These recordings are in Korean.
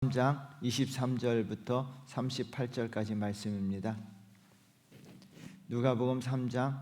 3장 23절부터 38절까지 말씀입니다. 누가복음 3장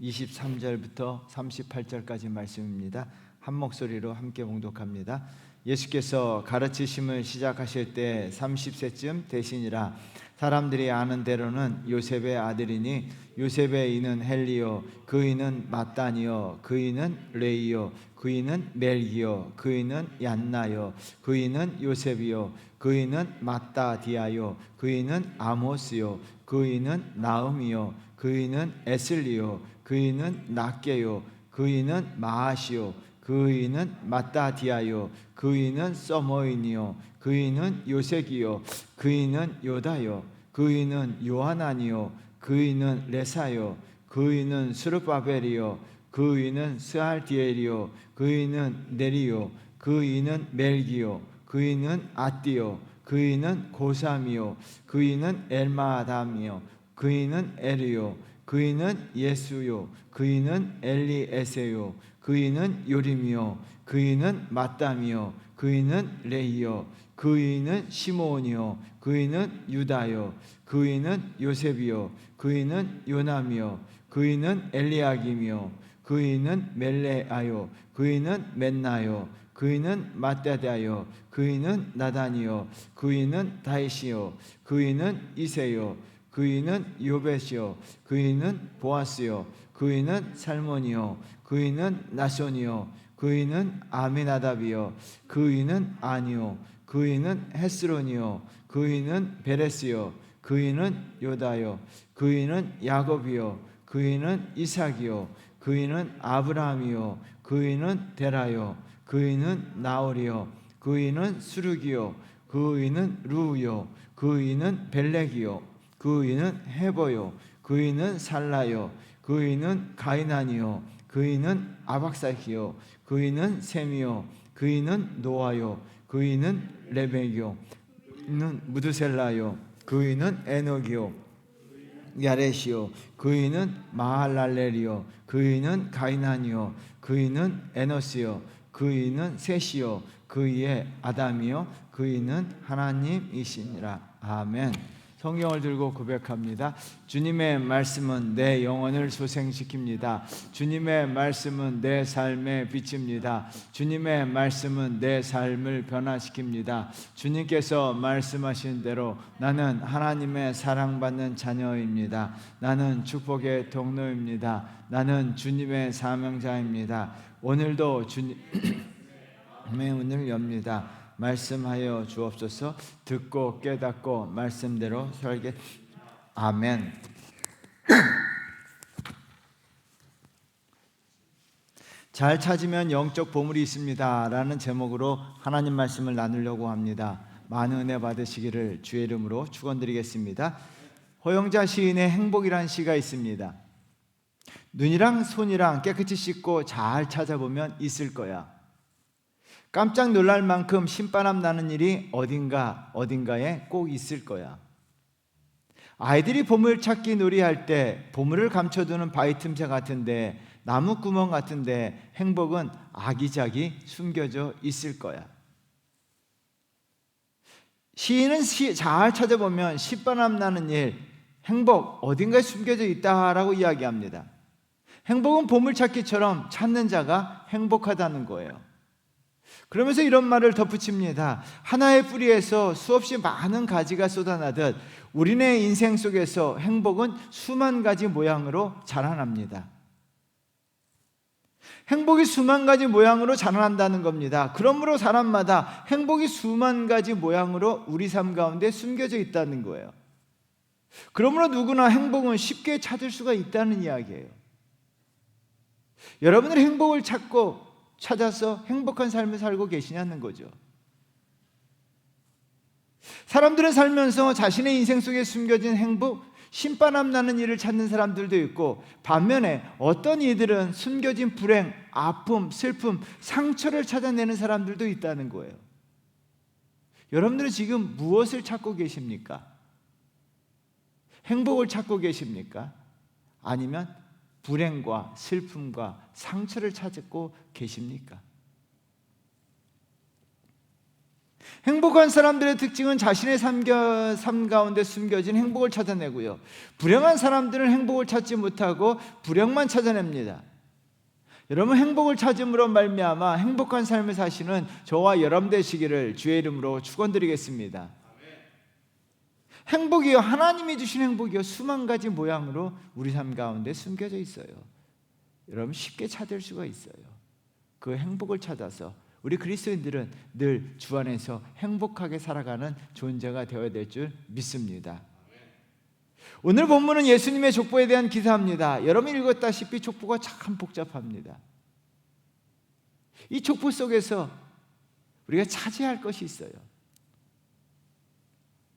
23절부터 38절까지 말씀입니다. 한 목소리로 함께 봉독합니다. 예수께서 가르치심을 시작하실 때 30세쯤 되시니라. 사람들이 아는 대로는 요셉의 아들이니 요셉의 이는 헬리요, 그 이는 마따니요, 그 이는 레이요, 그 이는 멜기요, 그 이는 얀나요, 그 이는 요셉이요, 그 이는 마따디아요, 그 이는 아모스요, 그 이는 나음이요, 그 이는 에슬리요, 그 이는 낫게요, 그 이는 마아시요, 그 이는 마따디아요, 그 이는 서모인이요, 그 이는 요색이요, 그 이는 요다요, 그 이는 요하나니요, 그 이는 레사요, 그 이는 스룹바벨이요, 그 이는 스알디엘이요, 그 이는 네리요, 그 이는 멜기요, 그 이는 아띠요, 그 이는 고삼이요, 그 이는 엘마담이요, 그 이는 에리요, 그 이는 예수요, 그 이는 엘리에세요, 그 이는 요림이요, 그 이는 마담이요, 그 이는 레이요, 그 이는 시몬이요, 그 이는 유다요, 그 이는 요셉이요, 그 이는 요남이요, 그 이는 엘리야김이요, 그 이는 멜레아요, 그 이는 맨나요, 그 이는 마따다요, 그 이는 나단이요, 그 이는 다이시요, 그 이는 이세요, 그 이는 요벳이요, 그 이는 보아스요, 그 이는 살몬이요, 그 이는 나손이요, 그 이는 아미나답이요, 그 이는 아니요, 그 이는 헤스론이요, 그 이는 베레스요, 그 이는 요다요, 그 이는 야곱이요, 그 이는 이삭이요, 그 이는 아브라함이요, 그 이는 데라요, 그 이는 나홀이요, 그 이는 수르기요, 그 이는 루요, 그 이는 벨렉이요, 그 이는 헤버요, 그 이는 살라요, 그 이는 가이난이요, 그 이는 아박사히요, 그 이는 셈이요, 그 이는 노아요, 그 이는 레벡이요, 이는 무드셀라요, 그 이는 에녹이요, 야렛이요, 그 이는 마할랄렐이요, 그 이는 가이난이요, 그 이는 에노스요, 그 이는 셋이요, 그 이의 아담이요, 그 이는 하나님이시니라. 아멘. 성경을 들고 고백합니다. 주님의 말씀은 내 영혼을 소생시킵니다. 주님의 말씀은 내 삶의 빛입니다. 주님의 말씀은 내 삶을 변화시킵니다. 주님께서 말씀하신 대로 나는 하나님의 사랑받는 자녀입니다. 나는 축복의 통로입니다. 나는 주님의 사명자입니다. 오늘도 주님의 문을 엽니다. 말씀하여 주옵소서. 듣고 깨닫고 말씀대로 살게. 아멘. 잘 찾으면 영적 보물이 있습니다 라는 제목으로 하나님 말씀을 나누려고 합니다. 많은 은혜 받으시기를 주의 이름으로 축원드리겠습니다. 호영자 시인의 행복이라는 시가 있습니다. 눈이랑 손이랑 깨끗이 씻고 잘 찾아보면 있을 거야. 깜짝 놀랄 만큼 신바람 나는 일이 어딘가에 꼭 있을 거야. 아이들이 보물찾기 놀이할 때 보물을 감춰두는 바위 틈새 같은데, 나무구멍 같은데 행복은 아기자기 숨겨져 있을 거야. 시인은 잘 찾아보면 신바람 나는 일, 행복 어딘가에 숨겨져 있다라고 이야기합니다. 행복은 보물찾기처럼 찾는 자가 행복하다는 거예요. 그러면서 이런 말을 덧붙입니다. 하나의 뿌리에서 수없이 많은 가지가 쏟아나듯 우리네 인생 속에서 행복은 수만 가지 모양으로 자라납니다. 행복이 수만 가지 모양으로 자라난다는 겁니다. 그러므로 사람마다 행복이 수만 가지 모양으로 우리 삶 가운데 숨겨져 있다는 거예요. 그러므로 누구나 행복은 쉽게 찾을 수가 있다는 이야기예요. 여러분은 행복을 찾아서 행복한 삶을 살고 계시냐는 거죠. 사람들은 살면서 자신의 인생 속에 숨겨진 행복, 신바람 나는 일을 찾는 사람들도 있고, 반면에 어떤 이들은 숨겨진 불행, 아픔, 슬픔, 상처를 찾아내는 사람들도 있다는 거예요. 여러분들은 지금 무엇을 찾고 계십니까? 행복을 찾고 계십니까? 아니면 불행과 슬픔과 상처를 찾고 계십니까? 행복한 사람들의 특징은 자신의 삶 가운데 숨겨진 행복을 찾아내고요, 불행한 사람들은 행복을 찾지 못하고 불행만 찾아냅니다. 여러분, 행복을 찾음으로 말미암아 행복한 삶을 사시는 저와 여러분 되시기를 주의 이름으로 축원드리겠습니다. 행복이요, 하나님이 주신 행복이요, 수만 가지 모양으로 우리 삶 가운데 숨겨져 있어요. 여러분, 쉽게 찾을 수가 있어요. 그 행복을 찾아서 우리 그리스도인들은 늘 주 안에서 행복하게 살아가는 존재가 되어야 될 줄 믿습니다. 오늘 본문은 예수님의 족보에 대한 기사입니다. 여러분이 읽었다시피 족보가 참 복잡합니다. 이 족보 속에서 우리가 찾아야 할 것이 있어요.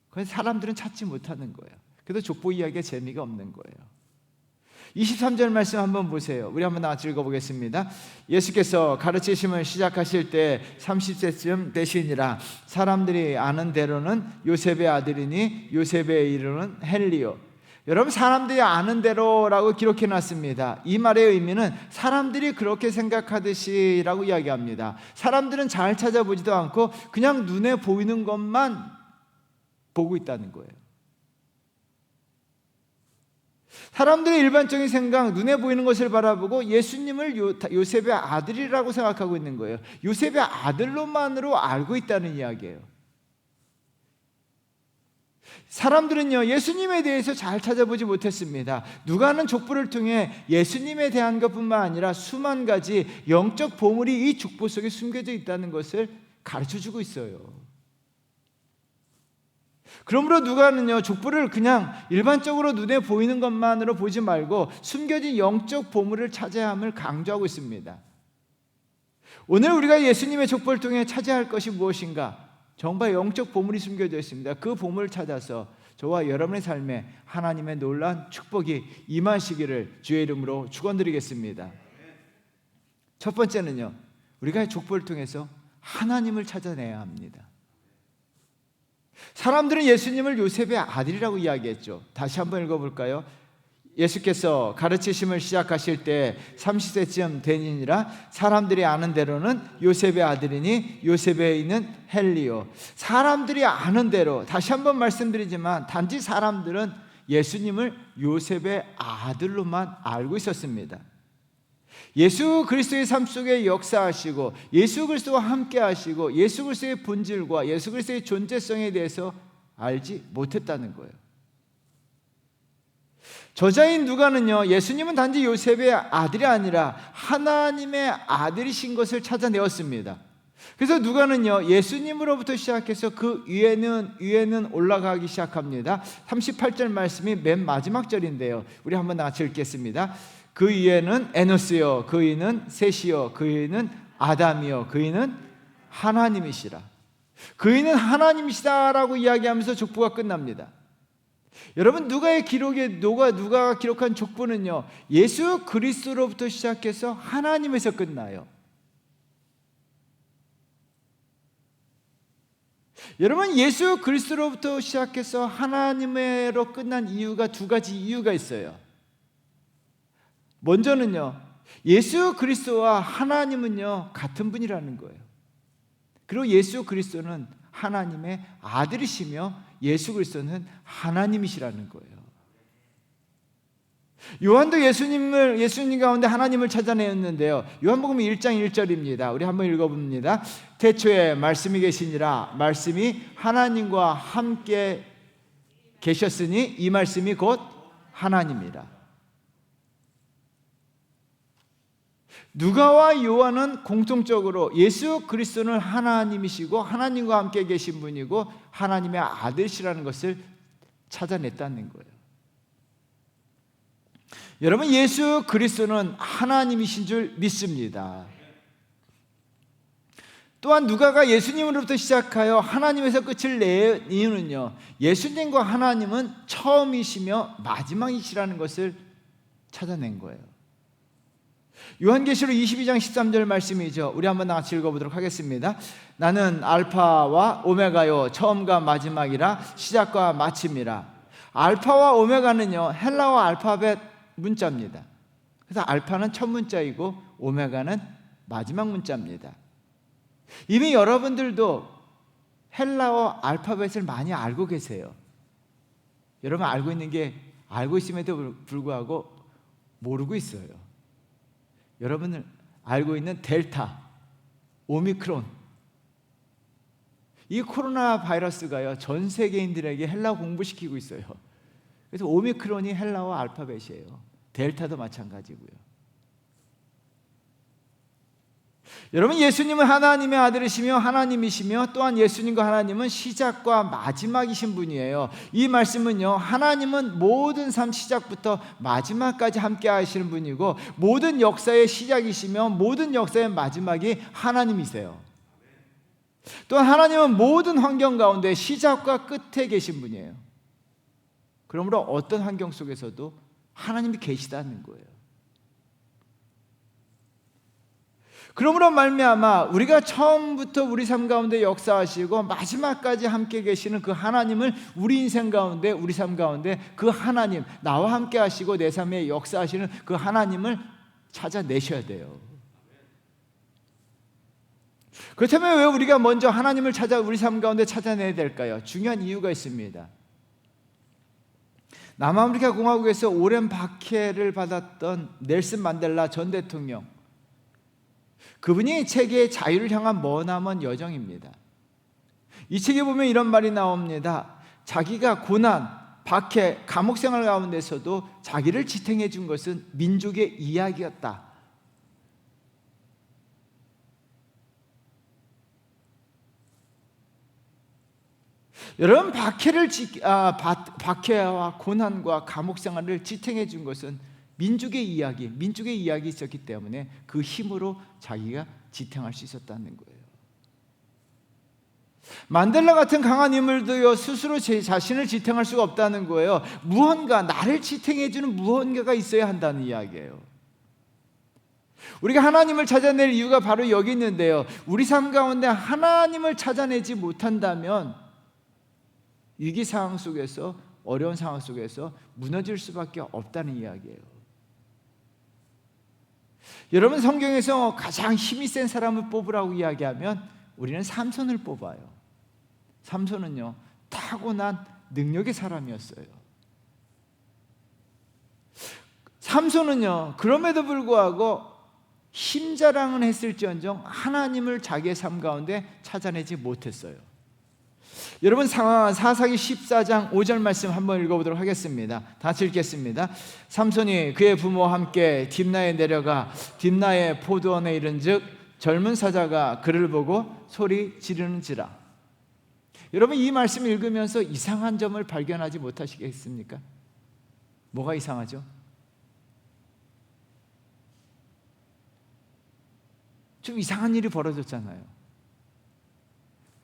그래서 사람들은 찾지 못하는 거예요. 그래서 족보 이야기가 재미가 없는 거예요. 23절 말씀 한번 보세요. 우리 한번 같이 읽어보겠습니다. 예수께서 가르치심을 시작하실 때 30세쯤 되시니라. 사람들이 아는 대로는 요셉의 아들이니 요셉의 이름은 헬리오. 여러분, 사람들이 아는 대로라고 기록해 놨습니다. 이 말의 의미는 사람들이 그렇게 생각하듯이라고 이야기합니다. 사람들은 잘 찾아보지도 않고 그냥 눈에 보이는 것만 보고 있다는 거예요. 사람들의 일반적인 생각, 눈에 보이는 것을 바라보고 예수님을 요셉의 아들이라고 생각하고 있는 거예요. 요셉의 아들로만으로 알고 있다는 이야기예요. 사람들은요, 예수님에 대해서 잘 찾아보지 못했습니다. 누가는 족보를 통해 예수님에 대한 것뿐만 아니라 수만 가지 영적 보물이 이 족보 속에 숨겨져 있다는 것을 가르쳐주고 있어요. 그러므로 누가는요, 족보를 그냥 일반적으로 눈에 보이는 것만으로 보지 말고 숨겨진 영적 보물을 찾아야 함을 강조하고 있습니다. 오늘 우리가 예수님의 족보를 통해 찾아야 할 것이 무엇인가? 정말 영적 보물이 숨겨져 있습니다. 그 보물을 찾아서 저와 여러분의 삶에 하나님의 놀라운 축복이 임하시기를 주의 이름으로 축원드리겠습니다. 첫 번째는요, 우리가 족보를 통해서 하나님을 찾아내야 합니다. 사람들은 예수님을 요셉의 아들이라고 이야기했죠. 다시 한번 읽어볼까요? 예수께서 가르치심을 시작하실 때 30세쯤 되니라. 사람들이 아는 대로는 요셉의 아들이니 요셉에 있는 헬리오. 사람들이 아는 대로, 다시 한번 말씀드리지만 단지 사람들은 예수님을 요셉의 아들로만 알고 있었습니다. 예수 그리스도의 삶 속에 역사하시고 예수 그리스도와 함께 하시고 예수 그리스도의 본질과 예수 그리스도의 존재성에 대해서 알지 못했다는 거예요. 저자인 누가는요, 예수님은 단지 요셉의 아들이 아니라 하나님의 아들이신 것을 찾아내었습니다. 그래서 누가는요, 예수님으로부터 시작해서 그 위에는 올라가기 시작합니다. 38절 말씀이 맨 마지막 절인데요, 우리 한번 같이 읽겠습니다. 그 위에는 에노스요, 그 위는 셋이요, 그 위는 아담이요, 그 위는 하나님이시라. 그 위는 하나님이시다라고 이야기하면서 족보가 끝납니다. 여러분, 누가의 기록에 누가가 기록한 족보는요, 예수 그리스도로부터 시작해서 하나님에서 끝나요. 여러분, 예수 그리스도로부터 시작해서 하나님으로 끝난 이유가 두 가지 이유가 있어요. 먼저는요, 예수 그리스도와 하나님은요 같은 분이라는 거예요. 그리고 예수 그리스도는 하나님의 아들이시며 예수 그리스도는 하나님이시라는 거예요. 요한도 예수님 가운데 하나님을 찾아내었는데요, 요한복음 1장 1절입니다. 우리 한번 읽어봅니다. 태초에 말씀이 계시니라. 말씀이 하나님과 함께 계셨으니 이 말씀이 곧 하나님이라. 누가와 요한은 공통적으로 예수 그리스도는 하나님이시고 하나님과 함께 계신 분이고 하나님의 아들이시라는 것을 찾아냈다는 거예요. 여러분, 예수 그리스도는 하나님이신 줄 믿습니다. 또한 누가가 예수님으로부터 시작하여 하나님에서 끝을 낸 이유는요, 예수님과 하나님은 처음이시며 마지막이시라는 것을 찾아낸 거예요. 요한계시록 22장 13절 말씀이죠. 우리 한번 같이 읽어보도록 하겠습니다. 나는 알파와 오메가요, 처음과 마지막이라, 시작과 마침이라. 알파와 오메가는요, 헬라어 알파벳 문자입니다. 그래서 알파는 첫 문자이고 오메가는 마지막 문자입니다. 이미 여러분들도 헬라어 알파벳을 많이 알고 계세요. 여러분 알고 있음에도 불구하고 모르고 있어요. 여러분은 알고 있는 델타, 오미크론, 이 코로나 바이러스가요 전 세계인들에게 헬라어 공부시키고 있어요. 그래서 오미크론이 헬라어 알파벳이에요. 델타도 마찬가지고요. 여러분, 예수님은 하나님의 아들이시며 하나님이시며 또한 예수님과 하나님은 시작과 마지막이신 분이에요. 이 말씀은요, 하나님은 모든 삶 시작부터 마지막까지 함께 하시는 분이고 모든 역사의 시작이시며 모든 역사의 마지막이 하나님이세요. 또한 하나님은 모든 환경 가운데 시작과 끝에 계신 분이에요. 그러므로 어떤 환경 속에서도 하나님이 계시다는 거예요. 그러므로 말미암아 우리가 처음부터 우리 삶 가운데 역사하시고 마지막까지 함께 계시는 그 하나님을 우리 인생 가운데, 우리 삶 가운데 그 하나님, 나와 함께 하시고 내 삶에 역사하시는 그 하나님을 찾아내셔야 돼요. 그렇다면 왜 우리가 먼저 하나님을 우리 삶 가운데 찾아내야 될까요? 중요한 이유가 있습니다. 남아프리카 공화국에서 오랜 박해를 받았던 넬슨 만델라 전 대통령, 그분이 책의 자유를 향한 머나먼 여정입니다. 이 책에 보면 이런 말이 나옵니다. 자기가 고난, 박해, 감옥 생활 가운데서도 자기를 지탱해 준 것은 민족의 이야기였다. 여러분, 박해와 고난과 감옥 생활을 지탱해 준 것은 민족의 이야기 있었기 때문에 그 힘으로 자기가 지탱할 수 있었다는 거예요. 만델라 같은 강한 인물도요, 스스로 제 자신을 지탱할 수가 없다는 거예요. 무언가, 나를 지탱해주는 무언가가 있어야 한다는 이야기예요. 우리가 하나님을 찾아낼 이유가 바로 여기 있는데요, 우리 삶 가운데 하나님을 찾아내지 못한다면 위기 상황 속에서, 어려운 상황 속에서 무너질 수밖에 없다는 이야기예요. 여러분, 성경에서 가장 힘이 센 사람을 뽑으라고 이야기하면 우리는 삼손을 뽑아요. 삼손은요, 타고난 능력의 사람이었어요. 삼손은요, 그럼에도 불구하고 힘 자랑은 했을지언정 하나님을 자기의 삶 가운데 찾아내지 못했어요. 여러분, 사사기 14장 5절 말씀 한번 읽어보도록 하겠습니다. 다 같이 읽겠습니다. 삼손이 그의 부모와 함께 딥나에 내려가 딥나의 포도원에 이른즉 젊은 사자가 그를 보고 소리 지르는지라. 여러분, 이 말씀 읽으면서 이상한 점을 발견하지 못하시겠습니까? 뭐가 이상하죠? 좀 이상한 일이 벌어졌잖아요.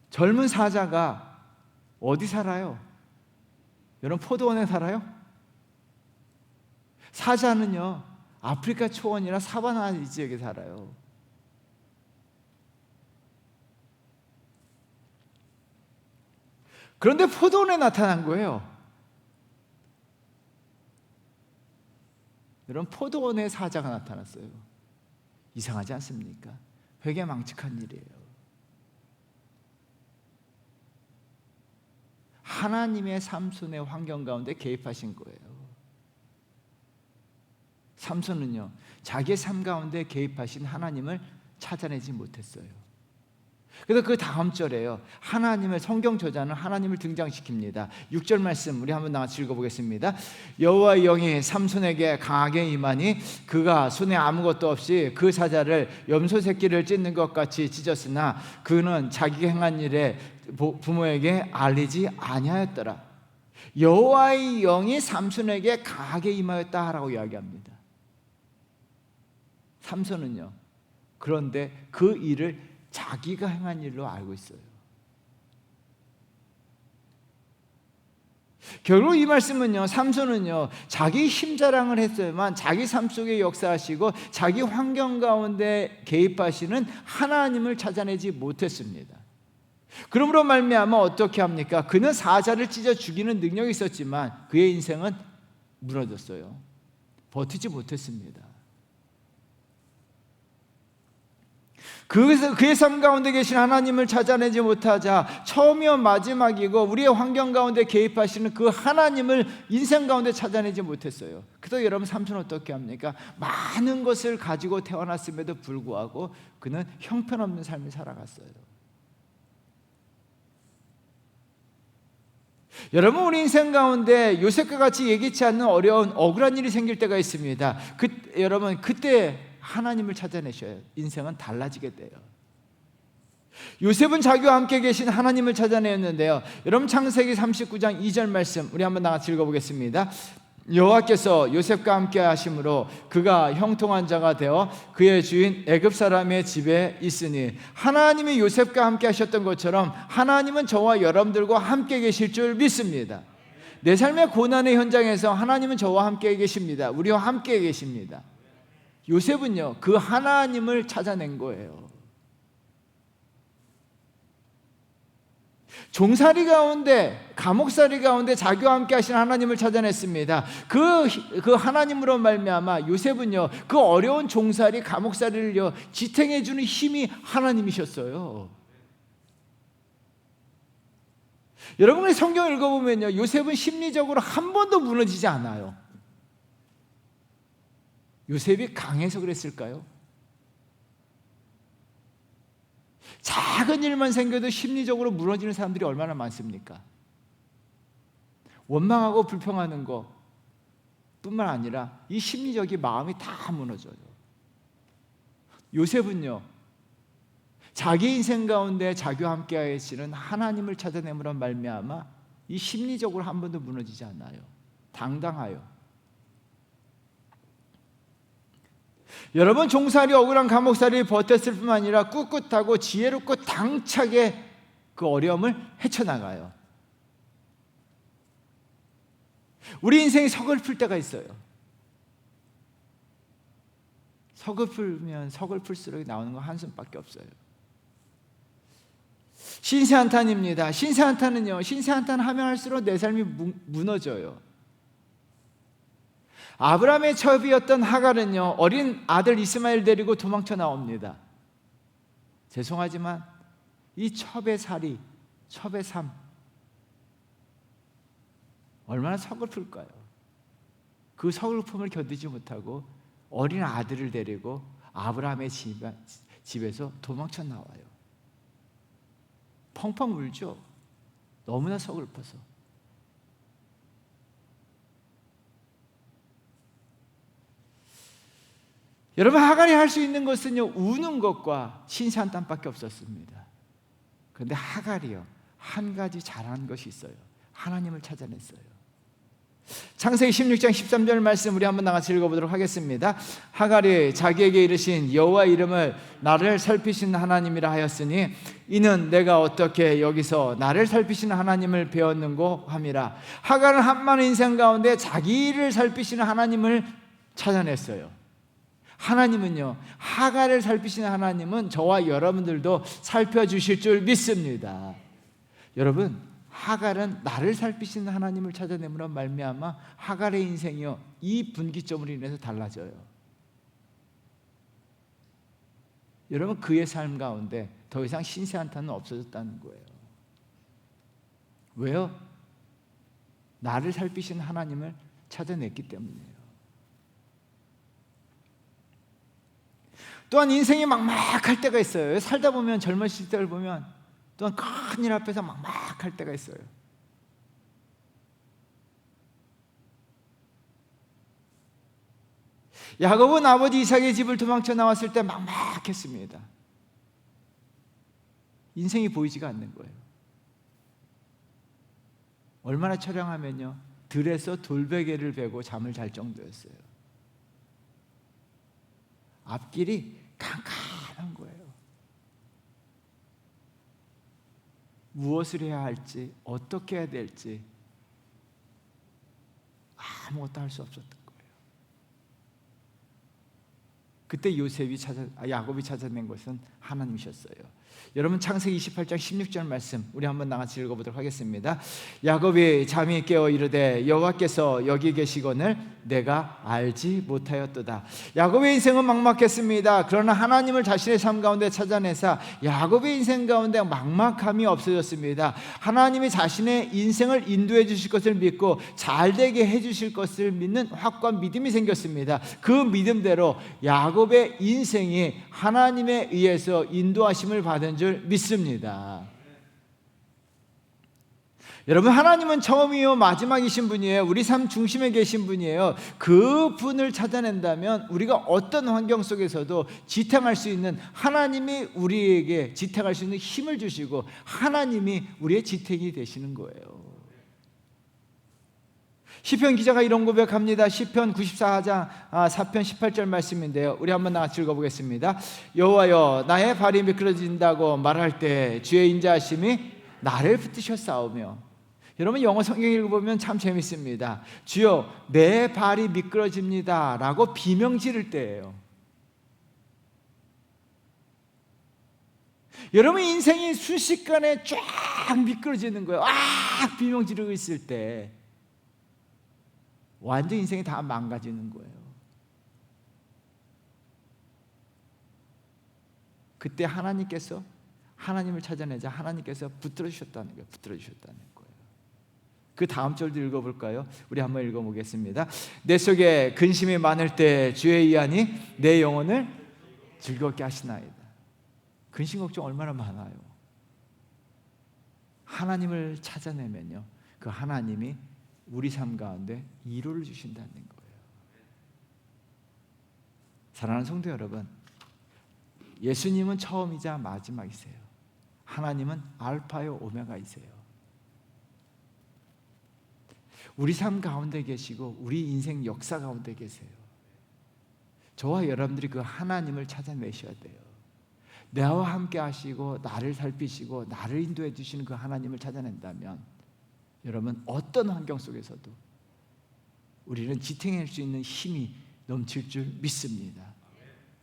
젊은 사자가 어디 살아요? 여러분, 포도원에 살아요? 사자는요, 아프리카 초원이나 사바나 지역에 살아요. 그런데 포도원에 나타난 거예요. 여러분, 포도원에 사자가 나타났어요. 이상하지 않습니까? 회개망측한 일이에요. 하나님의 삼손의 환경 가운데 개입하신 거예요. 삼손은요, 자기의 삶 가운데 개입하신 하나님을 찾아내지 못했어요. 그래서 그 다음 절에요, 하나님을, 성경 저자는 하나님을 등장시킵니다. 6절 말씀 우리 한번 같이 읽어보겠습니다. 여호와의 영이 삼손에게 강하게 임하니 그가 손에 아무것도 없이 그 사자를 염소 새끼를 찢는 것 같이 찢었으나 그는 자기가 행한 일에 부모에게 알리지 아니하였더라. 여호와의 영이 삼손에게 강하게 임하였다라고 이야기합니다. 삼손은요, 그런데 그 일을 자기가 행한 일로 알고 있어요. 결국 이 말씀은요, 삼손은요, 자기 힘 자랑을 했어야만 자기 삶 속에 역사하시고 자기 환경 가운데 개입하시는 하나님을 찾아내지 못했습니다. 그러므로 말미암아 어떻게 합니까? 그는 사자를 찢어 죽이는 능력이 있었지만 그의 인생은 무너졌어요. 버티지 못했습니다. 그의 삶 가운데 계신 하나님을 찾아내지 못하자 처음이요 마지막이고 우리의 환경 가운데 개입하시는 그 하나님을 인생 가운데 찾아내지 못했어요. 그래서 여러분 삼손 어떻게 합니까? 많은 것을 가지고 태어났음에도 불구하고 그는 형편없는 삶을 살아갔어요. 여러분, 우리 인생 가운데 요셉과 같이 예기치 않는 어려운 억울한 일이 생길 때가 있습니다. 여러분, 그때 하나님을 찾아내셔야 인생은 달라지게 돼요. 요셉은 자기와 함께 계신 하나님을 찾아내었는데요. 여러분, 창세기 39장 2절 말씀 우리 한번 나같이 읽어보겠습니다. 여호와께서 요셉과 함께 하심으로 그가 형통한 자가 되어 그의 주인 애굽 사람의 집에 있으니, 하나님이 요셉과 함께 하셨던 것처럼 하나님은 저와 여러분들과 함께 계실 줄 믿습니다. 내 삶의 고난의 현장에서 하나님은 저와 함께 계십니다. 우리와 함께 계십니다. 요셉은요, 그 하나님을 찾아낸 거예요. 종살이 가운데, 감옥살이 가운데 자기와 함께 하신 하나님을 찾아냈습니다. 그 하나님으로 말미암아 요셉은요, 그 어려운 종살이, 감옥살이를요 지탱해 주는 힘이 하나님이셨어요. 여러분이 성경 읽어보면요, 요셉은 심리적으로 한 번도 무너지지 않아요. 요셉이 강해서 그랬을까요? 작은 일만 생겨도 심리적으로 무너지는 사람들이 얼마나 많습니까? 원망하고 불평하는 것 뿐만 아니라 이 심리적인 마음이 다 무너져요. 요셉은요, 자기 인생 가운데 자기와 함께 하시는 하나님을 찾아내므로 말미암아 이 심리적으로 한 번도 무너지지 않아요. 당당하여. 여러분, 종살이, 억울한 감옥살이 버텼을 뿐만 아니라 꿋꿋하고 지혜롭고 당차게 그 어려움을 헤쳐나가요. 우리 인생이 서글플 때가 있어요. 서글프면 서글플수록 나오는 건 한숨밖에 없어요. 신세한탄입니다. 신세한탄은요, 신세한탄 하면 할수록 내 삶이 무너져요. 아브라함의 첩이었던 하갈은요, 어린 아들 이스마엘 데리고 도망쳐 나옵니다. 죄송하지만 이 첩의 살이, 첩의 삶 얼마나 서글플까요? 그 서글픔을 견디지 못하고 어린 아들을 데리고 아브라함의 집에서 도망쳐 나와요. 펑펑 울죠. 너무나 서글퍼서. 여러분, 하갈이 할 수 있는 것은요, 우는 것과 신세한탄밖에 없었습니다. 그런데 하갈이요, 한 가지 잘한 것이 있어요. 하나님을 찾아냈어요. 창세기 16장 13절 말씀 우리 한번 나같이 읽어보도록 하겠습니다. 하갈이 자기에게 이르신 여호와 이름을 나를 살피시는 하나님이라 하였으니 이는 내가 어떻게 여기서 나를 살피시는 하나님을 배웠는고 함이라. 하갈은 한많은 인생 가운데 자기를 살피시는 하나님을 찾아냈어요. 하나님은요, 하갈을 살피시는 하나님은 저와 여러분들도 살펴주실 줄 믿습니다. 여러분, 하갈은 나를 살피시는 하나님을 찾아내므로 말미암아 하갈의 인생이요, 이 분기점으로 인해서 달라져요. 여러분, 그의 삶 가운데 더 이상 신세한탄은 없어졌다는 거예요. 왜요? 나를 살피시는 하나님을 찾아냈기 때문이에요. 또한 인생이 막막할 때가 있어요. 살다 보면, 젊으실 때를 보면 또한 큰일 앞에서 막막할 때가 있어요. 야곱은 아버지 이삭의 집을 도망쳐 나왔을 때 막막했습니다. 인생이 보이지가 않는 거예요. 얼마나 처량하면요, 들에서 돌베개를 베고 잠을 잘 정도였어요. 앞길이 캄캄한 거예요. 무엇을 해야 할지, 어떻게 해야 될지 아무것도 할 수 없었던 거예요. 그때 야곱이 찾아낸 것은 하나님이셨어요. 여러분 창세기 28장 16절 말씀 우리 한번 나같이 읽어보도록 하겠습니다. 야곱이 잠이 깨어 이르되 여호와께서 여기 계시거늘 내가 알지 못하였도다. 야곱의 인생은 막막했습니다. 그러나 하나님을 자신의 삶 가운데 찾아내사 야곱의 인생 가운데 막막함이 없어졌습니다. 하나님이 자신의 인생을 인도해 주실 것을 믿고 잘되게 해 주실 것을 믿는 확고한 믿음이 생겼습니다. 그 믿음대로 야곱의 인생이 하나님에 의해서 인도하심을 받은 줄 믿습니다. 여러분, 하나님은 처음이요 마지막이신 분이에요. 우리 삶 중심에 계신 분이에요. 그 분을 찾아낸다면 우리가 어떤 환경 속에서도 지탱할 수 있는, 하나님이 우리에게 지탱할 수 있는 힘을 주시고 하나님이 우리의 지탱이 되시는 거예요. 시편 기자가 이런 고백합니다. 시편 94장 4편 18절 말씀인데요, 우리 한번 같이 읽어보겠습니다. 여호와여, 나의 발이 미끄러진다고 말할 때 주의 인자하심이 나를 붙드셨사오며. 여러분, 영어 성경 읽어보면 참 재밌습니다. 주여, 내 발이 미끄러집니다 라고 비명 지를 때예요. 여러분, 인생이 순식간에 쫙 미끄러지는 거예요. 비명 지르고 있을 때 완전 인생이 다 망가지는 거예요. 그때 하나님을 찾아내자 하나님께서 붙들어 주셨다는 거예요. 붙들어 주셨다는 거예요. 그 다음 절도 읽어볼까요? 우리 한번 읽어보겠습니다. 내 속에 근심이 많을 때 주의 의안이 내 영혼을 즐겁게 하시나이다. 근심 걱정 얼마나 많아요. 하나님을 찾아내면요, 그 하나님이 우리 삶 가운데 위로를 주신다는 거예요. 사랑하는 성도 여러분, 예수님은 처음이자 마지막이세요. 하나님은 알파요 오메가이세요. 우리 삶 가운데 계시고 우리 인생 역사 가운데 계세요. 저와 여러분들이 그 하나님을 찾아내셔야 돼요. 나와 함께 하시고 나를 살피시고 나를 인도해 주시는 그 하나님을 찾아낸다면 여러분, 어떤 환경 속에서도 우리는 지탱할 수 있는 힘이 넘칠 줄 믿습니다.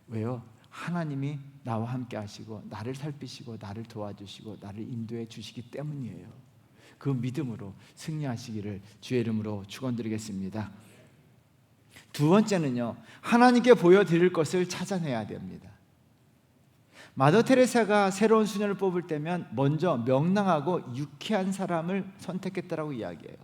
왜요? 하나님이 나와 함께 하시고 나를 살피시고 나를 도와주시고 나를 인도해 주시기 때문이에요. 그 믿음으로 승리하시기를 주의 이름으로 축원드리겠습니다. 두 번째는요, 하나님께 보여드릴 것을 찾아내야 됩니다. 마더 테레사가 새로운 수녀를 뽑을 때면 먼저 명랑하고 유쾌한 사람을 선택했다라고 이야기해요.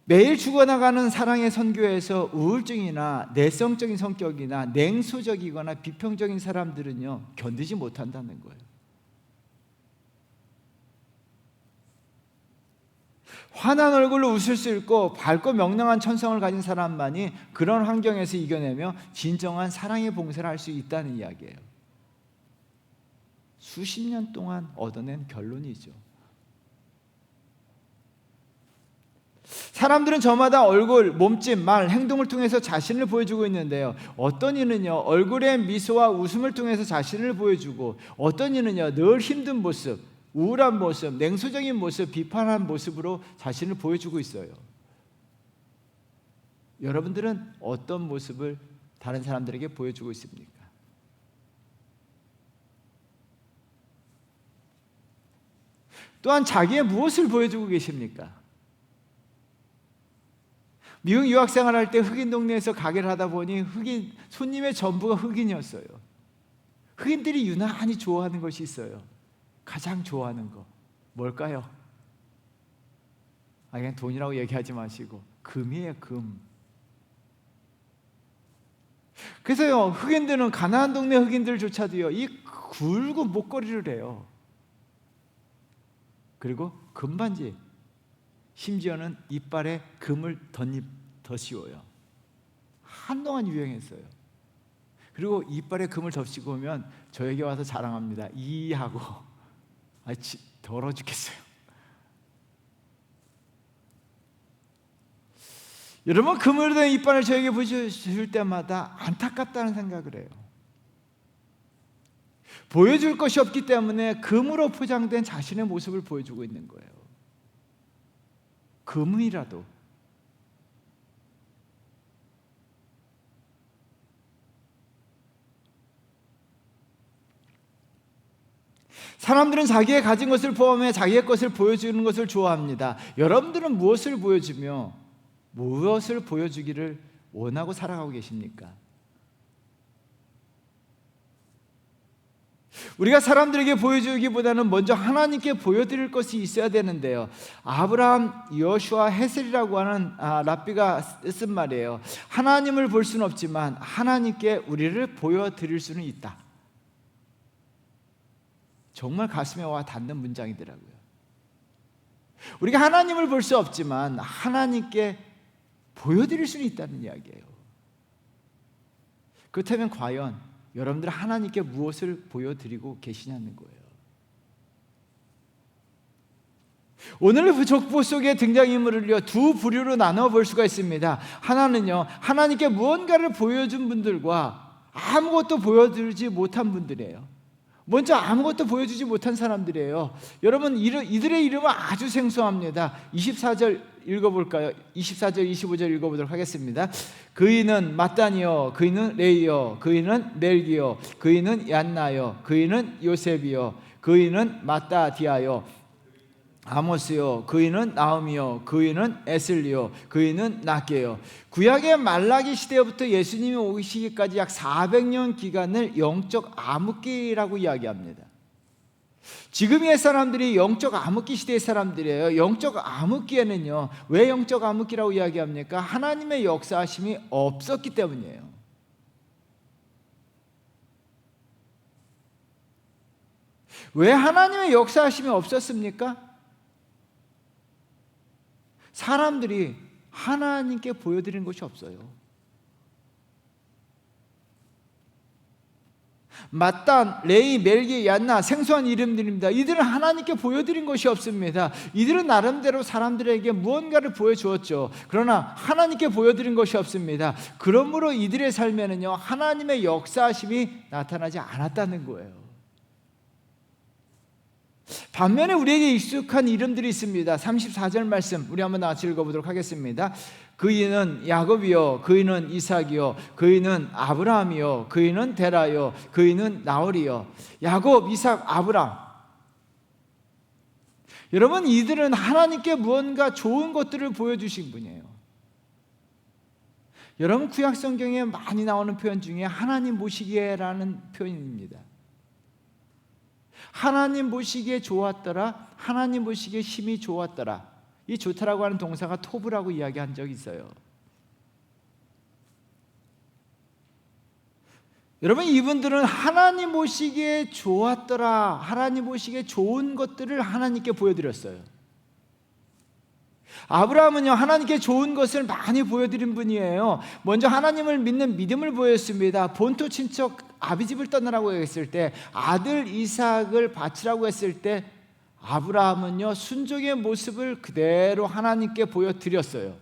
매일 죽어나가는 사랑의 선교에서 우울증이나 내성적인 성격이나 냉소적이거나 비평적인 사람들은요, 견디지 못한다는 거예요. 환한 얼굴로 웃을 수 있고 밝고 명랑한 천성을 가진 사람만이 그런 환경에서 이겨내며 진정한 사랑의 봉사를 할 수 있다는 이야기예요. 수십 년 동안 얻어낸 결론이죠. 사람들은 저마다 얼굴, 몸짓, 말, 행동을 통해서 자신을 보여주고 있는데요, 어떤 이는요 얼굴의 미소와 웃음을 통해서 자신을 보여주고, 어떤 이는요 늘 힘든 모습, 우울한 모습, 냉소적인 모습, 비판한 모습으로 자신을 보여주고 있어요. 여러분들은 어떤 모습을 다른 사람들에게 보여주고 있습니까? 또한 자기의 무엇을 보여주고 계십니까? 미국 유학생활 할 때 흑인 동네에서 가게를 하다 보니 손님의 전부가 흑인이었어요. 흑인들이 유난히 좋아하는 것이 있어요. 가장 좋아하는 거 뭘까요? 그냥 돈이라고 얘기하지 마시고 금이에요, 금. 그래서요, 흑인들은, 가난한 동네 흑인들조차도요 이 굵은 목걸이를 해요. 그리고 금반지, 심지어는 이빨에 금을 더 씌워요. 한동안 유행했어요. 그리고 이빨에 금을 덧씌고 오면 저에게 와서 자랑합니다. 이 하고 더러워 죽겠어요. 여러분, 금으로 된 이빨을 저에게 보여줄 때마다 안타깝다는 생각을 해요. 보여줄 것이 없기 때문에 금으로 포장된 자신의 모습을 보여주고 있는 거예요. 금이라도 사람들은 자기의 가진 것을 포함해 자기의 것을 보여주는 것을 좋아합니다. 여러분들은 무엇을 보여주며 무엇을 보여주기를 원하고 살아가고 계십니까? 우리가 사람들에게 보여주기보다는 먼저 하나님께 보여드릴 것이 있어야 되는데요, 아브라함, 여호수아, 헤셀이라고 하는 랍비가 쓴 말이에요. 하나님을 볼 수는 없지만 하나님께 우리를 보여드릴 수는 있다. 정말 가슴에 와 닿는 문장이더라고요. 우리가 하나님을 볼 수 없지만 하나님께 보여드릴 수는 있다는 이야기예요. 그렇다면 과연 여러분들 하나님께 무엇을 보여드리고 계시냐는 거예요. 오늘의 족보 속에 등장인물을요, 두 부류로 나눠 볼 수가 있습니다. 하나는요, 하나님께 무언가를 보여준 분들과 아무것도 보여주지 못한 분들이에요. 먼저 아무것도 보여주지 못한 사람들이에요. 여러분, 이들의 이름은 아주 생소합니다. 24절 읽어볼까요? 24절 25절 읽어보도록 하겠습니다. 그이는 마따니요, 그이는 레이요, 그이는 멜기요, 그이는 얀나요, 그이는 요셉이요, 그이는 마따디아요, 아모스요, 그이는 나음이요, 그이는 에슬리요, 그이는 낫게요. 구약의 말라기 시대부터 예수님이 오시기까지 약 400년 기간을 영적 암흑기라고 이야기합니다. 지금의 사람들이 영적 암흑기 시대의 사람들이에요. 영적 암흑기에는요, 왜 영적 암흑기라고 이야기합니까? 하나님의 역사하심이 없었기 때문이에요. 왜 하나님의 역사하심이 없었습니까? 사람들이 하나님께 보여드리는 것이 없어요. 마딴, 레이, 멜기, 얀나, 생소한 이름들입니다. 이들은 하나님께 보여드린 것이 없습니다. 이들은 나름대로 사람들에게 무언가를 보여주었죠. 그러나 하나님께 보여드린 것이 없습니다. 그러므로 이들의 삶에는요, 하나님의 역사하심이 나타나지 않았다는 거예요. 반면에 우리에게 익숙한 이름들이 있습니다. 34절 말씀 우리 한번 같이 읽어보도록 하겠습니다. 그이는 야곱이요, 그이는 이삭이요, 그이는 아브라함이요, 그이는 데라요, 그이는 나홀이요. 야곱, 이삭, 아브라함. 여러분, 이들은 하나님께 무언가 좋은 것들을 보여주신 분이에요. 여러분, 구약 성경에 많이 나오는 표현 중에 하나님 보시기에라는 표현입니다. 하나님 보시기에 좋았더라, 하나님 보시기에 힘이 좋았더라. 이 좋다라고 하는 동사가 토브라고 이야기한 적이 있어요. 여러분, 이분들은 하나님 보시기에 좋았더라, 하나님 보시기에 좋은 것들을 하나님께 보여드렸어요. 아브라함은요, 하나님께 좋은 것을 많이 보여드린 분이에요. 먼저 하나님을 믿는 믿음을 보였습니다. 본토 친척 아비집을 떠나라고 했을 때, 아들 이삭을 바치라고 했을 때 아브라함은요, 순종의 모습을 그대로 하나님께 보여드렸어요.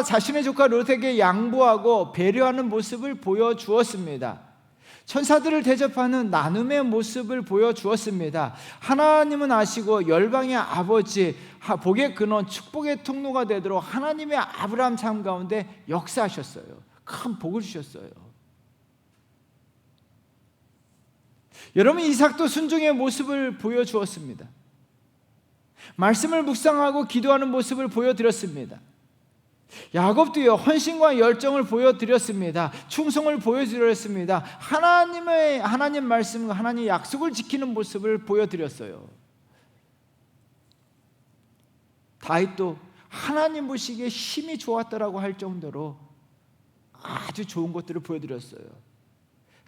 자신의 조카 롯에게 양보하고 배려하는 모습을 보여주었습니다. 천사들을 대접하는 나눔의 모습을 보여주었습니다. 하나님은 아시고 열방의 아버지, 복의 근원, 축복의 통로가 되도록 하나님의 아브라함 삶 가운데 역사하셨어요. 큰 복을 주셨어요. 여러분, 이삭도 순종의 모습을 보여주었습니다. 말씀을 묵상하고 기도하는 모습을 보여드렸습니다. 야곱도요, 헌신과 열정을 보여드렸습니다. 충성을 보여드렸습니다. 하나님 말씀과 하나님 약속을 지키는 모습을 보여드렸어요. 다윗도 하나님 보시기에 힘이 좋았더라고 할 정도로 아주 좋은 것들을 보여드렸어요.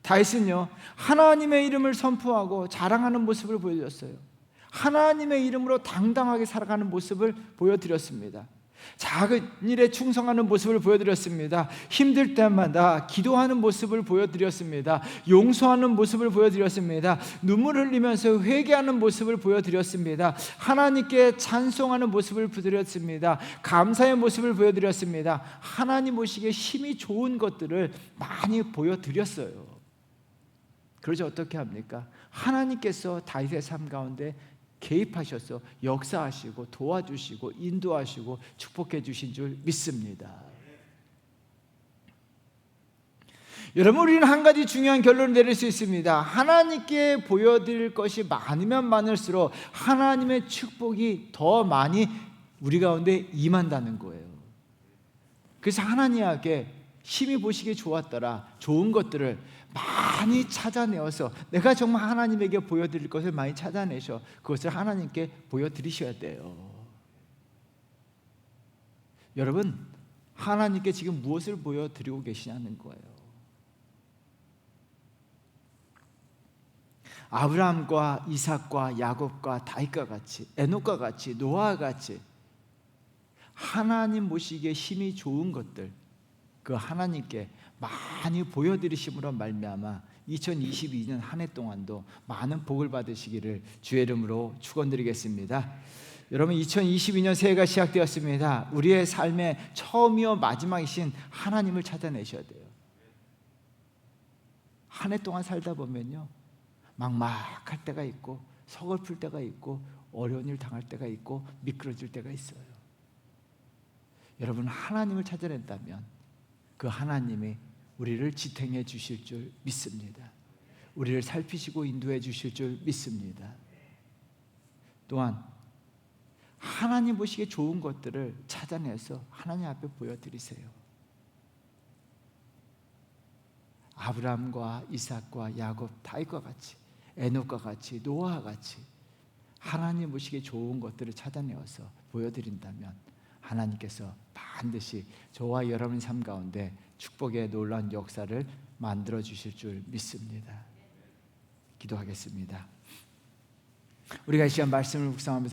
다윗은요, 하나님의 이름을 선포하고 자랑하는 모습을 보여드렸어요. 하나님의 이름으로 당당하게 살아가는 모습을 보여드렸습니다. 작은 일에 충성하는 모습을 보여드렸습니다. 힘들 때마다 기도하는 모습을 보여드렸습니다. 용서하는 모습을 보여드렸습니다. 눈물 흘리면서 회개하는 모습을 보여드렸습니다. 하나님께 찬송하는 모습을 보여드렸습니다. 감사의 모습을 보여드렸습니다. 하나님 보시기에 힘이 좋은 것들을 많이 보여드렸어요. 그러지 어떻게 합니까? 하나님께서 다윗의 삶 가운데 개입하셔서 역사하시고 도와주시고 인도하시고 축복해 주신 줄 믿습니다. 여러분, 우리는 한 가지 중요한 결론을 내릴 수 있습니다. 하나님께 보여드릴 것이 많으면 많을수록 하나님의 축복이 더 많이 우리 가운데 임한다는 거예요. 그래서 하나님께 심히 보시기에 좋았더라, 좋은 것들을 많이 찾아내어서 내가 정말 하나님에게 보여드릴 것을 많이 찾아내셔 그것을 하나님께 보여드리셔야 돼요. 여러분, 하나님께 지금 무엇을 보여드리고 계시냐는 거예요. 아브라함과 이삭과 야곱과 다윗과 같이, 에녹과 같이, 노아와 같이 하나님 보시기에 힘이 좋은 것들, 그 하나님께 많이 보여드리심으로 말미암아 2022년 한 해 동안도 많은 복을 받으시기를 주의 이름으로 축원드리겠습니다. 여러분, 2022년 새해가 시작되었습니다. 우리의 삶의 처음이요 마지막이신 하나님을 찾아내셔야 돼요. 한 해 동안 살다 보면요, 막막할 때가 있고 서글플 때가 있고 어려운 일 당할 때가 있고 미끄러질 때가 있어요. 여러분, 하나님을 찾아낸다면 그 하나님이 우리를 지탱해 주실 줄 믿습니다. 우리를 살피시고 인도해 주실 줄 믿습니다. 또한 하나님 보시기에 좋은 것들을 찾아내서 하나님 앞에 보여드리세요. 아브라함과 이삭과 야곱, 다윗과 같이, 에녹과 같이, 노아와 같이 하나님 보시기에 좋은 것들을 찾아내어서 보여드린다면 하나님께서 반드시 저와 여러분의 삶 가운데 축복의 놀라운 역사를 만들어 주실 줄 믿습니다. 기도하겠습니다. 우리가 이 시간 말씀을 묵상하면서